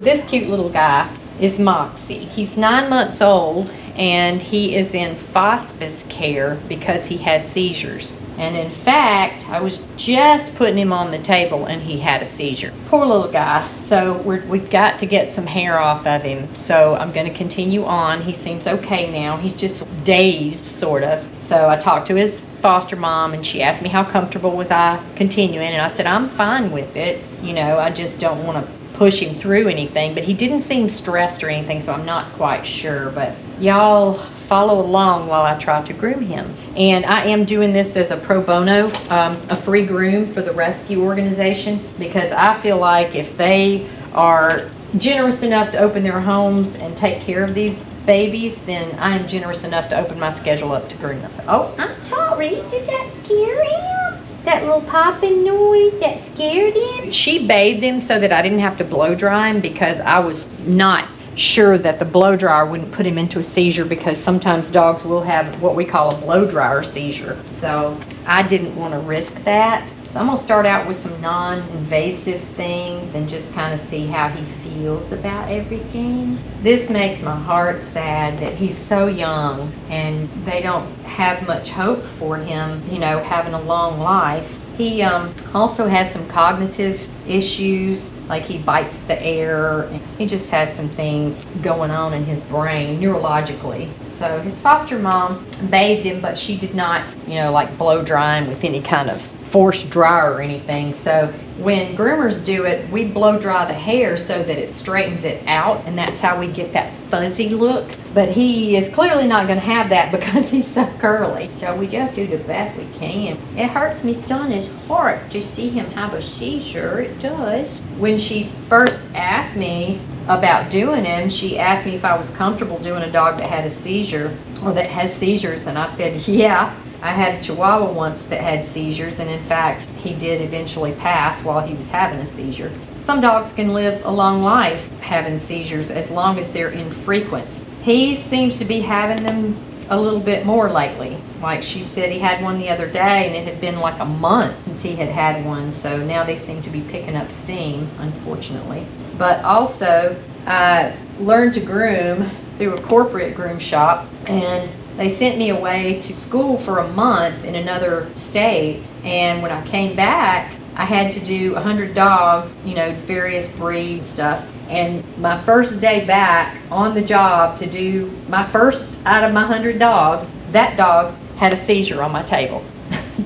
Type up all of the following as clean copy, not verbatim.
This cute little guy is Moxie. He's 9 months old and he is in Fospice care because he has seizures. And in fact, I was just putting him on the table and he had a seizure. Poor little guy. So we've got to get some hair off of him. So I'm going to continue on. He seems okay now. He's just dazed, sort of. So I talked to his foster mom and she asked me how comfortable was I continuing, and I said I'm fine with it. You know, I just don't want to push him through anything, but he didn't seem stressed or anything, so I'm not quite sure. But y'all follow along while I try to groom him. And I am doing this as a pro bono, a free groom for the rescue organization, because I feel like if they are generous enough to open their homes and take care of these babies, then I am generous enough to open my schedule up to groom them. So, oh, I'm sorry, did that scare him? That little popping noise, that scared him? She bathed him so that I didn't have to blow dry him, because I was not sure that the blow dryer wouldn't put him into a seizure, because sometimes dogs will have what we call a blow dryer seizure. So I didn't want to risk that. So I'm going to start out with some non-invasive things and just kind of see how he feels about everything. This makes my heart sad that he's so young and they don't have much hope for him, you know, having a long life. He also has some cognitive issues, like he bites the air. He just has some things going on in his brain neurologically. So his foster mom bathed him, but she did not, you know, like blow dry him with any kind of forced dryer or anything. So when groomers do it, we blow dry the hair so that it straightens it out, and that's how we get that fuzzy look. But he is clearly not going to have that because he's so curly. So we just do the best we can. It hurts Miss Donna's heart to see him have a seizure. It does. When she first asked me about doing him, she asked me if I was comfortable doing a dog that had a seizure or that has seizures, and I said yeah. I had a Chihuahua once that had seizures, and in fact, he did eventually pass while he was having a seizure. Some dogs can live a long life having seizures as long as they're infrequent. He seems to be having them a little bit more lately. Like she said, he had one the other day, and it had been like a month since he had had one, so now they seem to be picking up steam, unfortunately. But also, I learned to groom through a corporate groom shop, and they sent me away to school for a month in another state, and when I came back, I had to do 100 dogs, you know, various breed stuff. And my first day back on the job to do my first out of my 100 dogs, that dog had a seizure on my table.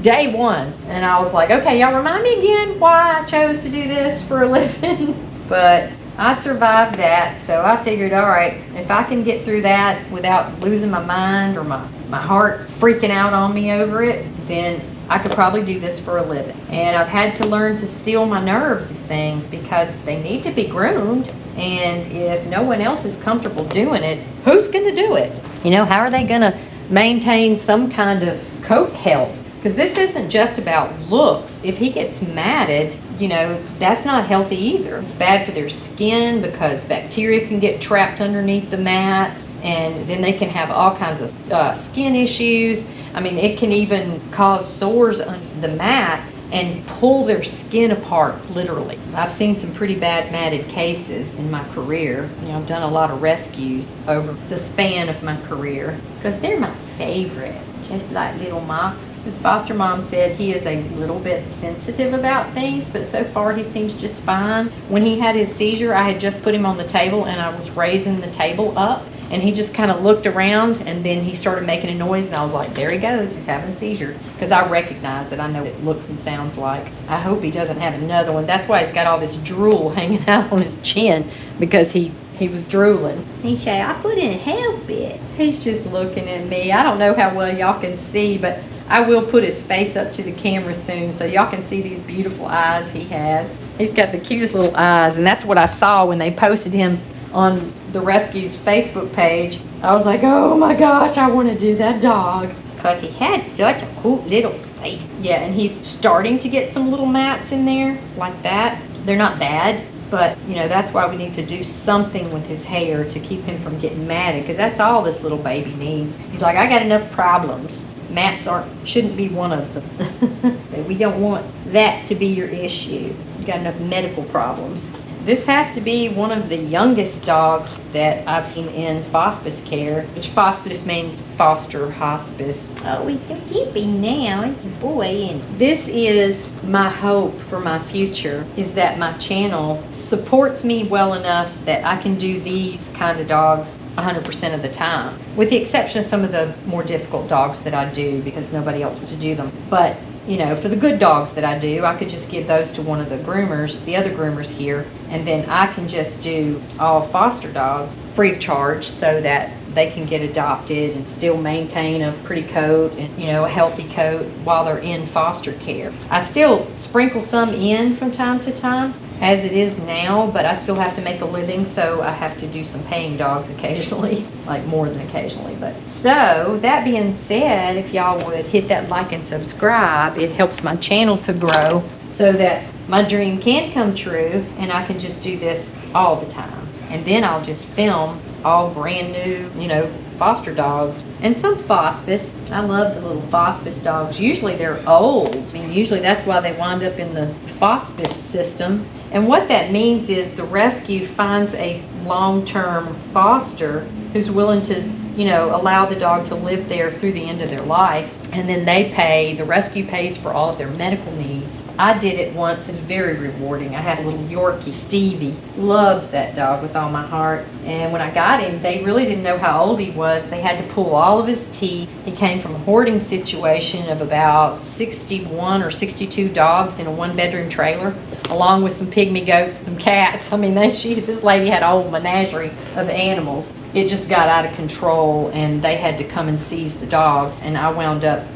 Day one. And I was like, okay, y'all remind me again why I chose to do this for a living. But I survived that, so I figured, all right, if I can get through that without losing my mind or my heart freaking out on me over it, then I could probably do this for a living. And I've had to learn to steel my nerves, these things, because they need to be groomed. And if no one else is comfortable doing it, who's going to do it? You know, how are they going to maintain some kind of coat health? Because this isn't just about looks. If he gets matted, you know, that's not healthy either. It's bad for their skin because bacteria can get trapped underneath the mats, and then they can have all kinds of skin issues. I mean, it can even cause sores on the mats and pull their skin apart, literally. I've seen some pretty bad matted cases in my career. You know, I've done a lot of rescues over the span of my career because they're my favorite. Just like little Mox. His foster mom said he is a little bit sensitive about things, but so far he seems just fine. When he had his seizure, I had just put him on the table and I was raising the table up, and he just kind of looked around, and then he started making a noise, and I was like, there he goes, he's having a seizure. Because I recognize it, I know what it looks and sounds like. I hope he doesn't have another one. That's why he's got all this drool hanging out on his chin, because he was drooling. He said, I couldn't help it. He's just looking at me. I don't know how well y'all can see, but I will put his face up to the camera soon so y'all can see these beautiful eyes he has. He's got the cutest little eyes, and that's what I saw when they posted him on the Rescue's Facebook page. I was like, oh my gosh, I want to do that dog. Because he had such a cool little face. Yeah, and he's starting to get some little mats in there like that. They're not bad. But, you know, that's why we need to do something with his hair to keep him from getting matted, because that's all this little baby needs. He's like, I got enough problems. Mats shouldn't be one of them. We don't want that to be your issue. You got enough medical problems. This has to be one of the youngest dogs that I've seen in Fospice care, which Fospice means foster hospice. Oh, he's a tippy now. It's a boy. And this is my hope for my future, is that my channel supports me well enough that I can do these kind of dogs 100% of the time, with the exception of some of the more difficult dogs that I do because nobody else wants to do them. But you know, for the good dogs that I do, I could just give those to one of the groomers, the other groomers here, and then I can just do all foster dogs free of charge so that they can get adopted and still maintain a pretty coat and, you know, a healthy coat while they're in foster care. I still sprinkle some in from time to time, as it is now, but I still have to make a living, so I have to do some paying dogs occasionally, like more than occasionally. But so that being said, if y'all would hit that like and subscribe, it helps my channel to grow so that my dream can come true and I can just do this all the time. And then I'll just film all brand new, you know, foster dogs and some Fospice. I love the little Fospice dogs. Usually they're old. I mean, usually that's why they wind up in the Fospice system. And what that means is the rescue finds a long-term foster who's willing to, you know, allow the dog to live there through the end of their life. And then they pay, the rescue pays for all of their medical needs. I did it once. It was very rewarding. I had a little Yorkie, Stevie. Loved that dog with all my heart. And when I got him, they really didn't know how old he was. They had to pull all of his teeth. He came from a hoarding situation of about 61 or 62 dogs in a one-bedroom trailer, along with some pygmy goats, some cats. I mean, this lady had a whole menagerie of animals. It just got out of control and they had to come and seize the dogs, and I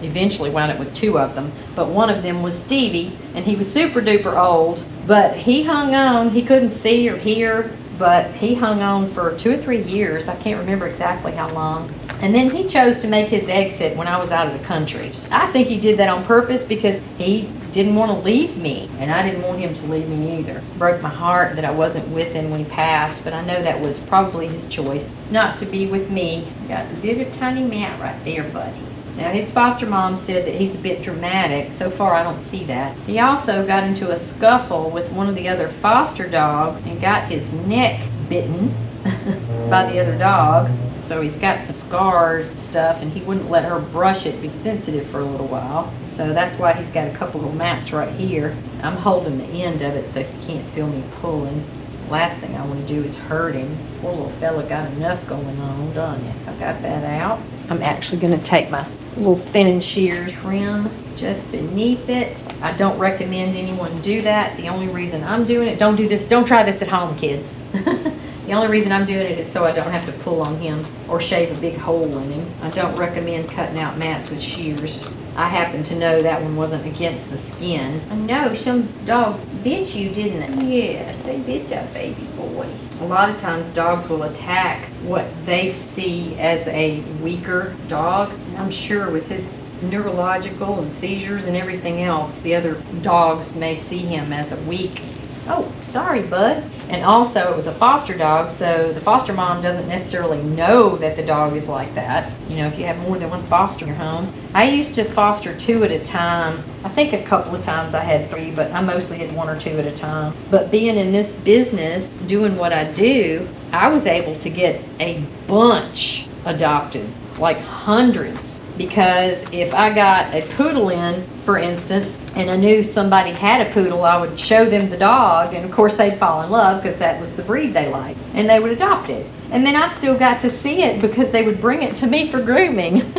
eventually wound up with two of them. But one of them was Stevie, and he was super duper old, but he hung on. He couldn't see or hear, but he hung on for 2 or 3 years. I can't remember exactly how long. And then he chose to make his exit when I was out of the country. I think he did that on purpose because he didn't want to leave me, and I didn't want him to leave me either. Broke my heart that I wasn't with him when he passed, but I know that was probably his choice not to be with me. Got a little tiny mat right there, buddy. Now, his foster mom said that he's a bit dramatic. So far, I don't see that. He also got into a scuffle with one of the other foster dogs and got his neck bitten by the other dog. So he's got some scars and stuff, and he wouldn't let her brush it, be sensitive for a little while. So that's why he's got a couple little mats right here. I'm holding the end of it so he can't feel me pulling. Last thing I want to do is hurt him. Poor little fella got enough going on, done it. I got that out. I'm actually going to take my little thinning shears, trim just beneath it. I don't recommend anyone do that. The only reason I'm doing it, don't try this at home, kids. The only reason I'm doing it is so I don't have to pull on him or shave a big hole in him. I don't recommend cutting out mats with shears. I happen to know that one wasn't against the skin. I know some dog bit you, didn't they? Yes, they bit that baby boy. A lot of times dogs will attack what they see as a weaker dog. And I'm sure with his neurological and seizures and everything else, the other dogs may see him as a weak. Oh, sorry, bud. And also, it was a foster dog, so the foster mom doesn't necessarily know that the dog is like that. You know, if you have more than one foster in your home. I used to foster 2 at a time. I think a couple of times I had 3, but I mostly did 1 or 2 at a time. But being in this business, doing what I do, I was able to get a bunch adopted, like hundreds. Because if I got a poodle in, for instance, and I knew somebody had a poodle, I would show them the dog, and of course they'd fall in love because that was the breed they liked, and they would adopt it. And then I still got to see it because they would bring it to me for grooming.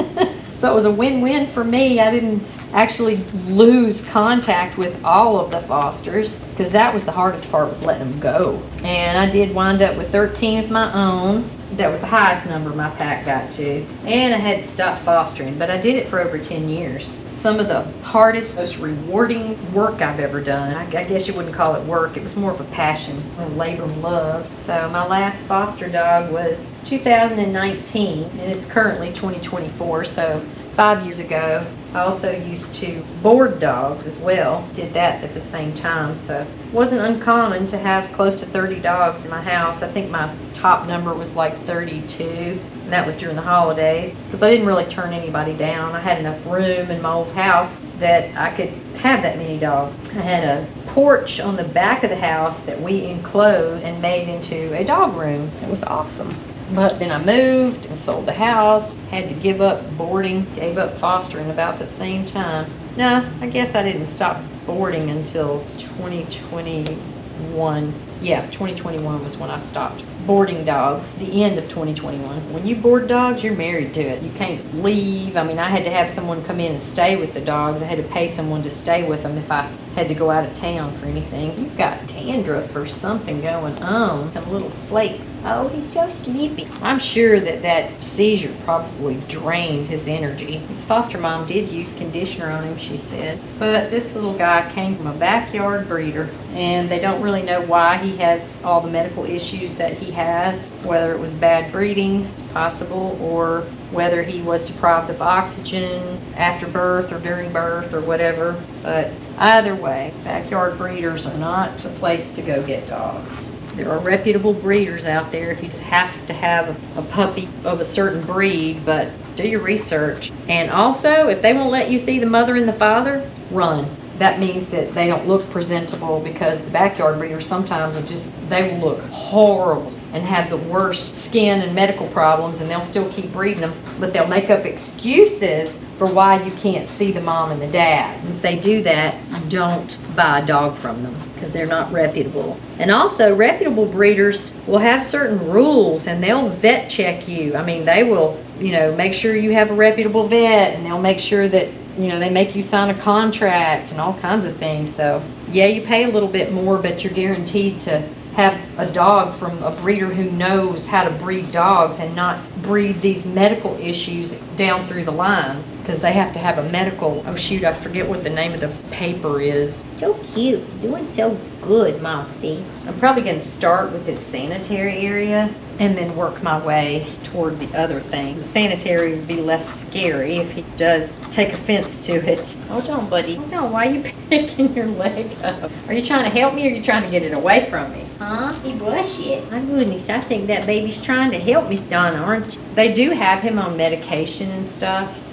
So it was a win-win for me. I didn't actually lose contact with all of the fosters because that was the hardest part, was letting them go. And I did wind up with 13 of my own. That was the highest number my pack got to. And I had to stop fostering, but I did it for over 10 years. Some of the hardest, most rewarding work I've ever done. I guess you wouldn't call it work. It was more of a passion, a labor of love. So my last foster dog was 2019, and it's currently 2024, so 5 years ago. I also used to board dogs as well. Did that at the same time, so it wasn't uncommon to have close to 30 dogs in my house. I think my top number was like 32, and that was during the holidays because I didn't really turn anybody down. I had enough room in my old house that I could have that many dogs. I had a porch on the back of the house that we enclosed and made into a dog room. It was awesome. But then I moved and sold the house, had to give up boarding, gave up fostering about the same time. No, I guess I didn't stop boarding until 2021. Yeah, 2021 was when I stopped boarding dogs, the end of 2021. When you board dogs, you're married to it. You can't leave. I mean, I had to have someone come in and stay with the dogs. I had to pay someone to stay with them if I had to go out of town for anything. You've got dandruff or something going on, some little flakes. Oh, he's so sleepy. I'm sure that that seizure probably drained his energy. His foster mom did use conditioner on him, she said. But this little guy came from a backyard breeder, and they don't really know why he has all the medical issues that he has, whether it was bad breeding, it's possible, or whether he was deprived of oxygen after birth or during birth or whatever. But either way, backyard breeders are not a place to go get dogs. There are reputable breeders out there if you have to have a puppy of a certain breed, but do your research. And also, if they won't let you see the mother and the father, run. That means that they don't look presentable, because the backyard breeders sometimes they will look horrible and have the worst skin and medical problems, and they'll still keep breeding them, but they'll make up excuses for why you can't see the mom and the dad. If they do that, don't buy a dog from them, because they're not reputable. And also, reputable breeders will have certain rules, and they'll vet check you. I mean, they will, make sure you have a reputable vet, and they'll make sure that, they make you sign a contract and all kinds of things. So, yeah, you pay a little bit more, but you're guaranteed to have a dog from a breeder who knows how to breed dogs and not breed these medical issues down through the line, because they have to have a medical, I forget what the name of the paper is. So cute, doing so good, Moxie. I'm probably going to start with his sanitary area and then work my way toward the other things. The sanitary would be less scary if he does take offense to it. Hold on, buddy. Hold on, why are you picking your leg up? Are you trying to help me, or are you trying to get it away from me? Huh? He blush it. My goodness, I think that baby's trying to help Miss Donna, aren't you? They do have him on medication and stuff,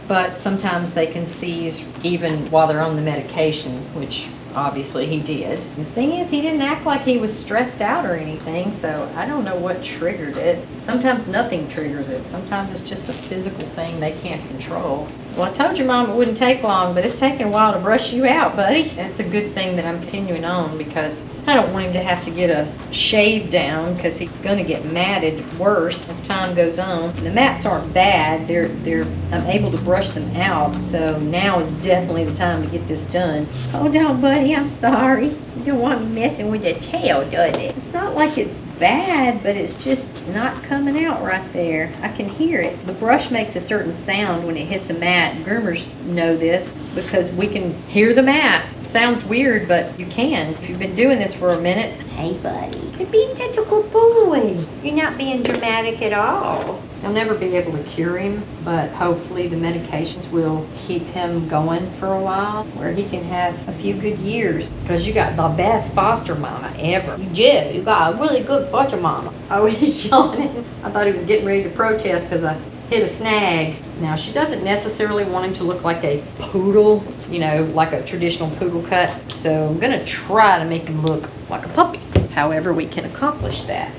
but sometimes they can seize even while they're on the medication, which obviously he did. The thing is, he didn't act like he was stressed out or anything, so I don't know what triggered it. Sometimes nothing triggers it. Sometimes it's just a physical thing they can't control. Well, I told your mom it wouldn't take long, but it's taking a while to brush you out, buddy. It's a good thing that I'm continuing on, because I don't want him to have to get a shave down, because he's going to get matted worse as time goes on. And the mats aren't bad. I'm able to brush them out, so now is definitely the time to get this done. Hold on, buddy. I'm sorry. You don't want me messing with your tail, does it? It's not like it's bad, but it's just not coming out right there. I can hear it. The brush makes a certain sound when it hits a mat. Groomers know this because we can hear the mat. Sounds weird, but you can if you've been doing this for a minute. Hey, buddy. You're being such a good boy. You're not being dramatic at all. They'll never be able to cure him, but hopefully the medications will keep him going for a while, where he can have a few good years, because you got the best foster mama ever. You do. You got a really good foster mama. Oh, he's yawning. I thought he was getting ready to protest because I hit a snag. Now, she doesn't necessarily want him to look like a poodle, like a traditional poodle cut, so I'm going to try to make him look like a puppy. However, we can accomplish that.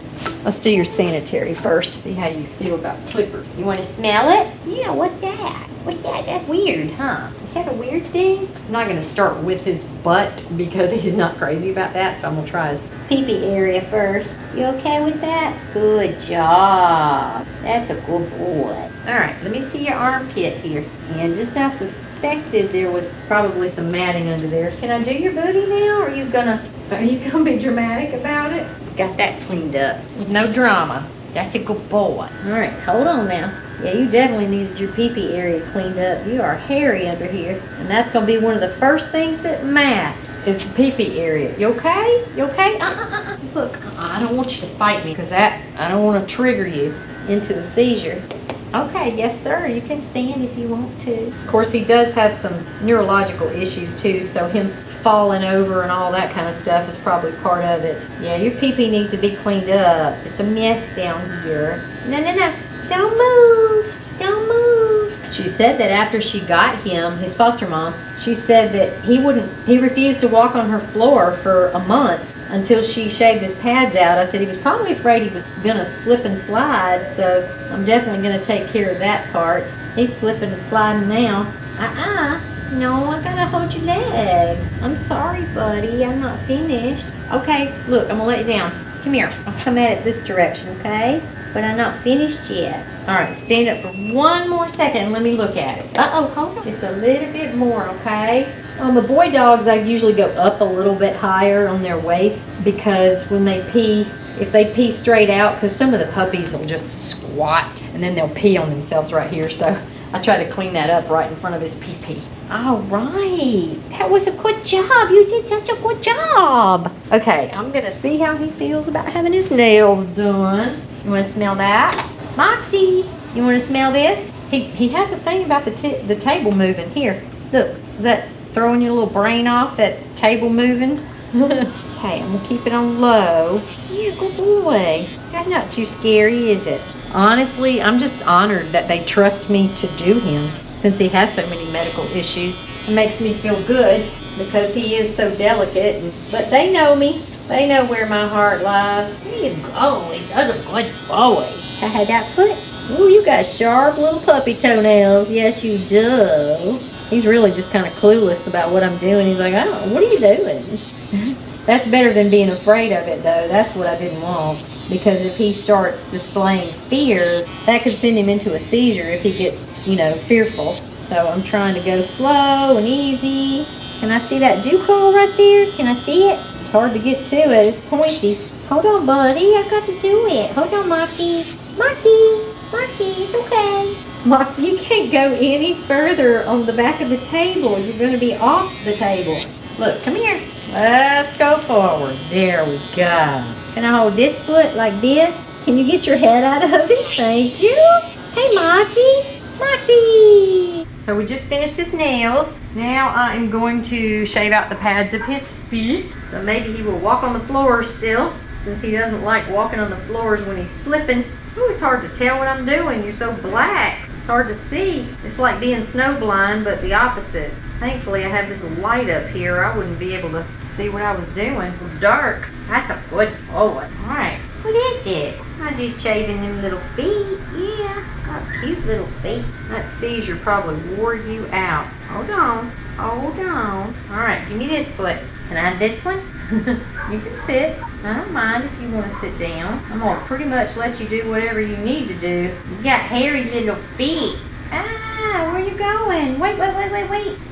Let's do your sanitary first. See how you feel about clippers. You want to smell it? Yeah, what's that? What's that? That's weird, huh? Is that a weird thing? I'm not going to start with his butt, because he's not crazy about that, so I'm going to try his pee-pee area first. You okay with that? Good job. That's a good boy. All right, let me see your armpit here. And just I suspected there was probably some matting under there. Can I do your booty now, or are you gonna be dramatic about it? Got that cleaned up. No drama. That's a good boy. All right, hold on now. Yeah, you definitely needed your pee-pee area cleaned up. You are hairy under here. And that's going to be one of the first things that mat is the pee-pee area. You okay? You okay? Look, I don't want you to fight me, because I don't want to trigger you into the seizure. Okay, yes sir, you can stand if you want to. Of course, he does have some neurological issues too, so him falling over and all that kind of stuff is probably part of it. Yeah, your pee-pee needs to be cleaned up. It's a mess down here. No, don't move, don't move. She said that after she got him, his foster mom, she said that he refused to walk on her floor for a month until she shaved his pads out. I said he was probably afraid he was gonna slip and slide, so I'm definitely gonna take care of that part. He's slipping and sliding now. No, I gotta hold your leg. I'm sorry, buddy, I'm not finished. Okay, look, I'm gonna let you down. Come here, I'll come at it this direction, okay? But I'm not finished yet. All right, stand up for one more second and let me look at it. Hold on. Just a little bit more, okay? On the boy dogs, I usually go up a little bit higher on their waist because when they pee, if they pee straight out, because some of the puppies will just squat and then they'll pee on themselves right here. So I try to clean that up right in front of his pee-pee. All right, that was a good job. You did such a good job. Okay, I'm gonna see how he feels about having his nails done. You wanna smell that? Moxie, you wanna smell this? He has a thing about the table moving. Here, look, is that throwing your little brain off, that table moving? Okay, I'm gonna keep it on low. Yeah, good boy. That's not too scary, is it? Honestly, I'm just honored that they trust me to do him since he has so many medical issues. It makes me feel good because he is so delicate. But they know me. They know where my heart lies. There you go. He's a good boy. I had that foot. Ooh, you got sharp little puppy toenails. Yes, you do. He's really just kind of clueless about what I'm doing. He's like, oh, what are you doing? That's better than being afraid of it, though. That's what I didn't want. Because if he starts displaying fear, that could send him into a seizure if he gets, fearful. So I'm trying to go slow and easy. Can I see that dew hole right there? Can I see it? It's hard to get to it. It's pointy. Hold on, buddy. I got to do it. Hold on, Moxie. Moxie, it's okay. Moxie, you can't go any further on the back of the table. You're going to be off the table. Look, come here. Let's go forward. There we go. Can I hold this foot like this? Can you get your head out of it? Thank you. Hey, Moxie. So we just finished his nails. Now I am going to shave out the pads of his feet. So maybe he will walk on the floor still, since he doesn't like walking on the floors when he's slipping. Ooh, it's hard to tell what I'm doing. You're so black. It's hard to see. It's like being snow blind, but the opposite. Thankfully, I have this light up here. I wouldn't be able to see what I was doing. It was dark. That's a good boy. All right. What is it? I just shaving them little feet. Yeah. Got cute little feet. That seizure probably wore you out. Hold on. All right. Give me this foot. Can I have this one? You can sit. I don't mind if you want to sit down. I'm going to pretty much let you do whatever you need to do. You got hairy little feet. Where are you going? Wait.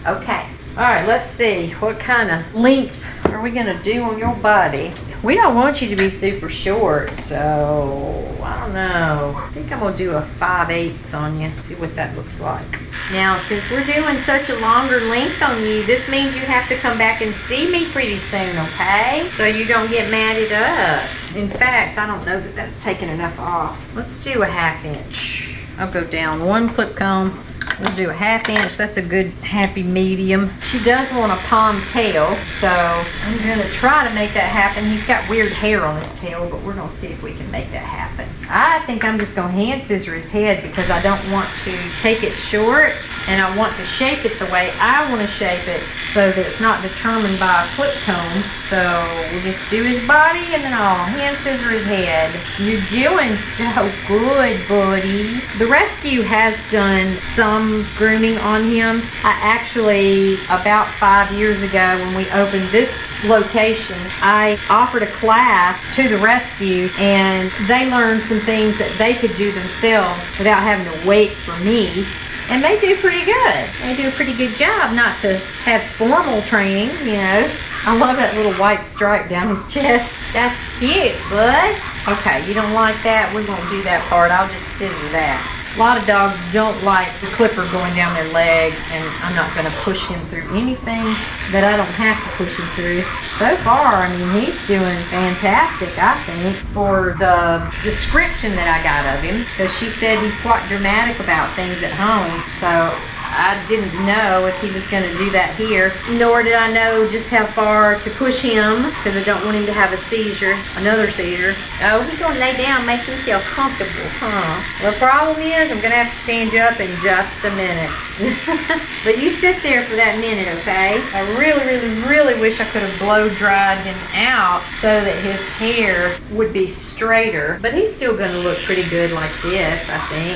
Okay. All right, let's see. What kind of length are we going to do on your body? We don't want you to be super short, so I don't know. I think I'm going to do a 5/8 on you. See what that looks like. Now, since we're doing such a longer length on you, this means you have to come back and see me pretty soon, okay? So you don't get matted up. In fact, I don't know that that's taking enough off. Let's do a 1/2 inch. I'll go down one clip comb. We'll do a 1/2 inch. That's a good happy medium. She does want a palm tail, so I'm going to try to make that happen. He's got weird hair on his tail, but we're going to see if we can make that happen. I think I'm just going to hand scissor his head because I don't want to take it short, and I want to shape it the way I want to shape it so that it's not determined by a clip comb. So we'll just do his body, and then I'll hand scissor his head. You're doing so good, buddy. The rescue has done some grooming on him. I actually, about 5 years ago when we opened this location, I offered a class to the rescue, and they learned some things that they could do themselves without having to wait for me. And they do pretty good. They do a pretty good job, not to have formal training, I love that little white stripe down his chest. That's cute, bud. Okay, you don't like that? We're going to do that part. I'll just scissor that. A lot of dogs don't like the clipper going down their leg, and I'm not going to push him through anything that I don't have to push him through. So far, I mean, he's doing fantastic, I think, for the description that I got of him, because she said he's quite dramatic about things at home. So I didn't know if he was going to do that here, nor did I know just how far to push him, because I don't want him to have a seizure, another seizure. Oh, he's going to lay down, make himself comfortable, huh? Well, the problem is I'm going to have to stand you up in just a minute. But you sit there for that minute, okay? I really, really, really wish I could have blow dried him out so that his hair would be straighter, but he's still going to look pretty good like this, I think.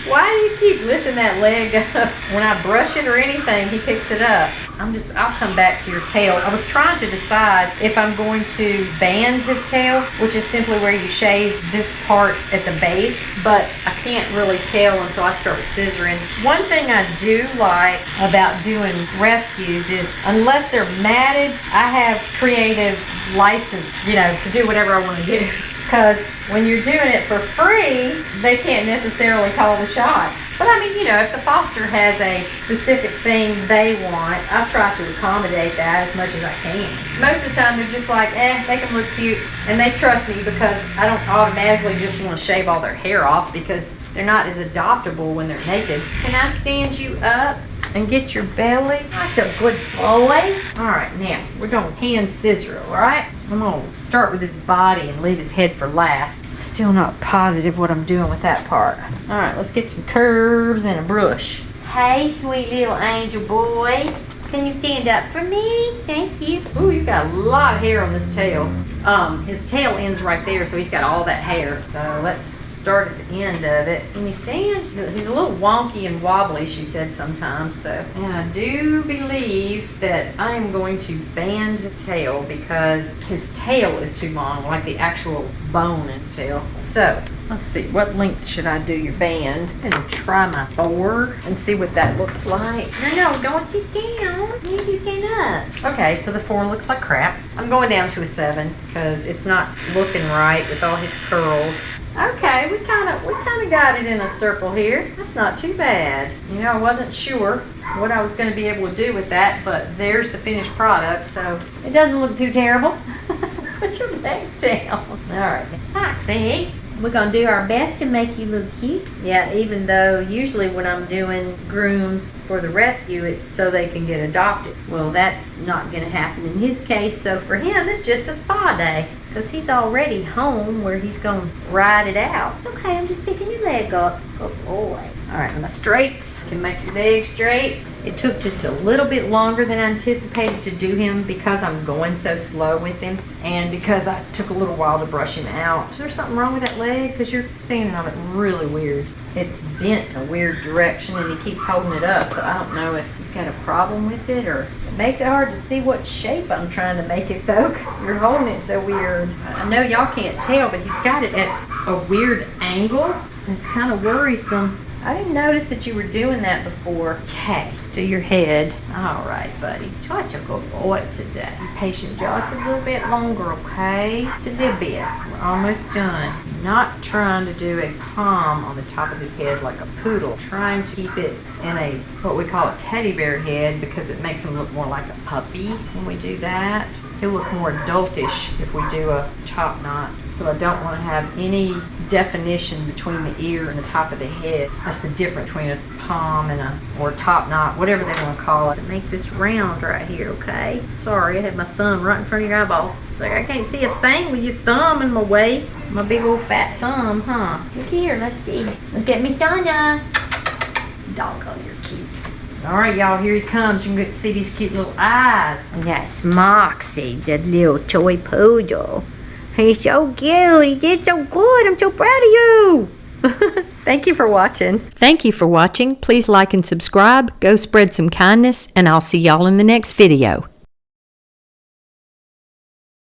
Why do you keep lifting that leg up? When I brush it or anything, he picks it up. I'll come back to your tail. I was trying to decide if I'm going to band his tail, which is simply where you shave this part at the base, but I can't really tell until I start scissoring. One thing I do like about doing rescues is, unless they're matted, I have creative license, to do whatever I want to do. Because when you're doing it for free, they can't necessarily call the shots. But I mean, if the foster has a specific thing they want, I try to accommodate that as much as I can. Most of the time, they're just like, make them look cute. And they trust me because I don't automatically just want to shave all their hair off, because they're not as adoptable when they're naked. Can I stand you up and get your belly? That's a good boy. All right, now we're going to hand scissor, all right? I'm going to start with his body and leave his head for last. Still not positive what I'm doing with that part. All right, let's get some curves and a brush. Hey, sweet little angel boy. Can you stand up for me? Thank you. Ooh, you got a lot of hair on this tail. His tail ends right there, so he's got all that hair. So let's start at the end of it. Can you stand? He's a little wonky and wobbly, she said sometimes. So, and I do believe that I am going to band his tail because his tail is too long, like the actual bone in his tail. So let's see, what length should I do your band? I'm gonna try my 4 and see what that looks like. No, don't sit down. You need to stand up. Okay, so the 4 looks like crap. I'm going down to a 7 because it's not looking right with all his curls. Okay, we kind of got it in a circle here. That's not too bad. I wasn't sure what I was going to be able to do with that, but there's the finished product, so it doesn't look too terrible. Put your leg down. All right, Moxie. We're going to do our best to make you look cute. Yeah, even though usually when I'm doing grooms for the rescue, it's so they can get adopted. Well, that's not going to happen in his case. So for him, it's just a spa day because he's already home where he's going to ride it out. It's okay, I'm just picking your leg up. Good boy. All right, my straights can make your leg straight. It took just a little bit longer than I anticipated to do him because I'm going so slow with him and because I took a little while to brush him out. Is there something wrong with that leg? Because you're standing on it really weird. It's bent a weird direction and he keeps holding it up, so I don't know if he's got a problem with it or it makes it hard to see what shape I'm trying to make it though. You're holding it so weird. I know y'all can't tell, but he's got it at a weird angle. It's kind of worrisome. I didn't notice that you were doing that before. Okay, let's do your head. All right, buddy. Such a good boy today. Patient jaw, it's a little bit longer, okay? It's a little bit. We're almost done. Not trying to do a palm on the top of his head like a poodle. Trying to keep it in a, what we call a teddy bear head because it makes him look more like a puppy when we do that. He'll look more adultish if we do a top knot. So I don't want to have any definition between the ear and the top of the head. That's the difference between a palm and or top knot, whatever they want to call it. To make this round right here, okay? Sorry, I had my thumb right in front of your eyeball. It's like I can't see a thing with your thumb in my way. My big old fat thumb, huh? Look here, let's see. Look at me, Donna. Doggone, you're cute. All right, y'all, here he comes. You can get to see these cute little eyes. And that's Moxie, the little toy poodle. He's so cute. He did so good. I'm so proud of you. Thank you for watching. Thank you for watching. Please like and subscribe. Go spread some kindness, and I'll see y'all in the next video.